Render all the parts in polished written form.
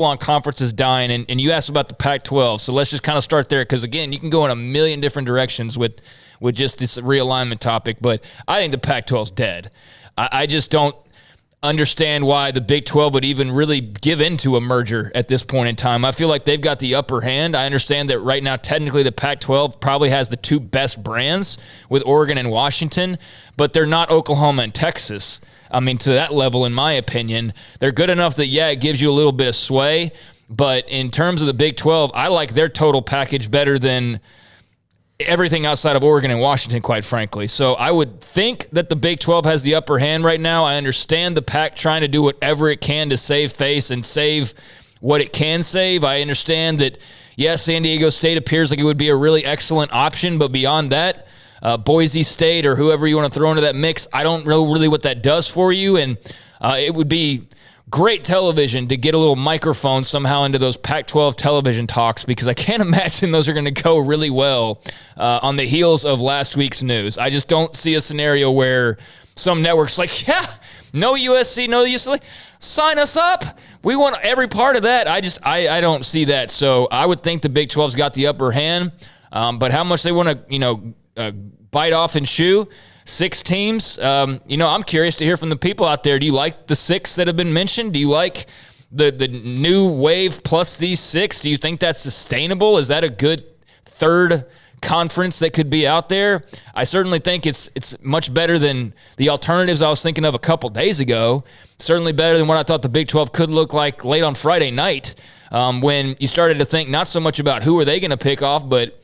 on conference is dying, and you asked about the Pac-12, so let's just kind of start there, because, again, you can go in a million different directions with just this realignment topic, but I think the Pac-12 is dead. I just don't understand why the Big 12 would even really give into a merger at this point in time. I feel like they've got the upper hand. I understand that right now, technically, the Pac-12 probably has the two best brands with Oregon and Washington, but they're not Oklahoma and Texas. I mean, to that level, in my opinion, they're good enough that, yeah, it gives you a little bit of sway, but in terms of the Big 12, I like their total package better than everything outside of Oregon and Washington, quite frankly. So I would think that the Big 12 has the upper hand right now. I understand the Pac trying to do whatever it can to save face and save what it can save. I understand that, yes, San Diego State appears like it would be a really excellent option, but beyond that, Boise State or whoever you want to throw into that mix, I don't know really what that does for you. And it would be great television to get a little microphone somehow into those Pac-12 television talks, because I can't imagine those are going to go really well on the heels of last week's news. I just don't see a scenario where some network's like, yeah, no USC, no UCLA, sign us up. We want every part of that. I don't see that. So I would think the Big 12's got the upper hand, but how much they want to, bite off and chew. 6 teams. I'm curious to hear from the people out there. Do you like the 6 that have been mentioned? Do you like the new wave plus these 6? Do you think that's sustainable? Is that a good third conference that could be out there? I certainly think it's much better than the alternatives I was thinking of a couple days ago. Certainly better than what I thought the Big 12 could look like late on Friday night, when you started to think not so much about who are they going to pick off, but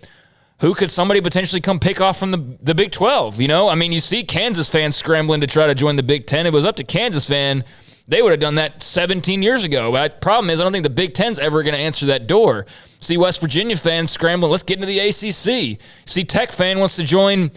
who could somebody potentially come pick off from the Big 12, I mean, you see Kansas fans scrambling to try to join the Big 10. If it was up to Kansas fan, they would have done that 17 years ago. But the problem is I don't think the Big 10's ever going to answer that door. See West Virginia fans scrambling, let's get into the ACC. See Tech fan wants to join,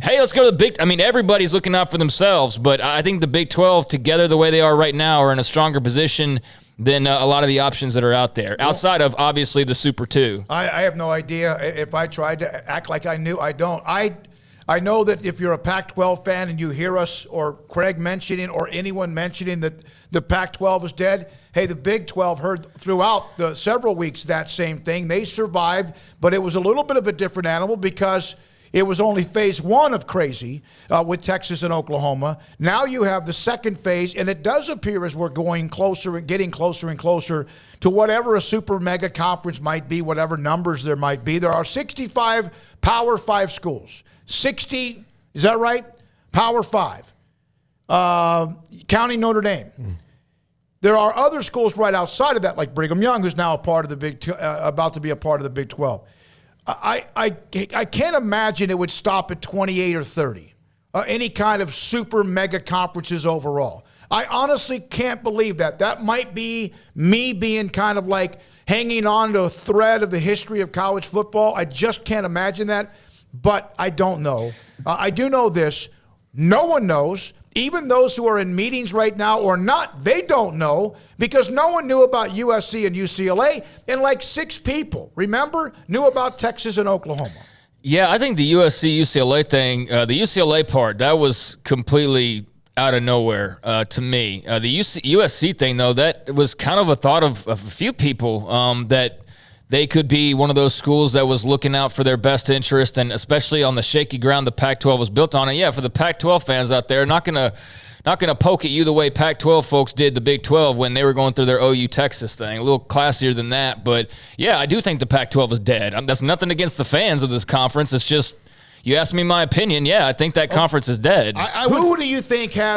hey, let's go to the Big – I mean, everybody's looking out for themselves, but I think the Big 12, together the way they are right now, are in a stronger position than a lot of the options that are out there, outside of, obviously, the Super 2. I have no idea. If I tried to act like I knew, I don't. I know that if you're a Pac-12 fan and you hear us or Craig mentioning or anyone mentioning that the Pac-12 is dead, hey, the Big 12 heard throughout the several weeks that same thing. They survived, but it was a little bit of a different animal because it was only phase 1 of crazy with Texas and Oklahoma. Now you have the second phase, and it does appear as we're going closer and getting closer and closer to whatever a super mega conference might be, whatever numbers there might be. There are 65 Power 5 schools. 60, is that right? Power 5. Counting Notre Dame. There are other schools right outside of that, like Brigham Young, who's now a part of the about to be a part of the Big 12. I can't imagine it would stop at 28 or 30, any kind of super mega conferences overall. I honestly can't believe that. That might be me being kind of like hanging on to a thread of the history of college football. I just can't imagine that, but I don't know. I do know this. No one knows. Even those who are in meetings right now or not, they don't know, because no one knew about USC and UCLA, and like 6 people, remember, knew about Texas and Oklahoma. Yeah, I think the USC-UCLA thing, the UCLA part, that was completely out of nowhere to me. The USC thing, though, that was kind of a thought of a few people that they could be one of those schools that was looking out for their best interest, and especially on the shaky ground the Pac-12 was built on. And yeah, for the Pac-12 fans out there, not gonna poke at you the way Pac-12 folks did the Big 12 when they were going through their OU Texas thing. A little classier than that, but yeah, I do think the Pac-12 is dead. That's nothing against the fans of this conference. It's just, you asked me my opinion. Yeah, I think that conference is dead. Who do you think has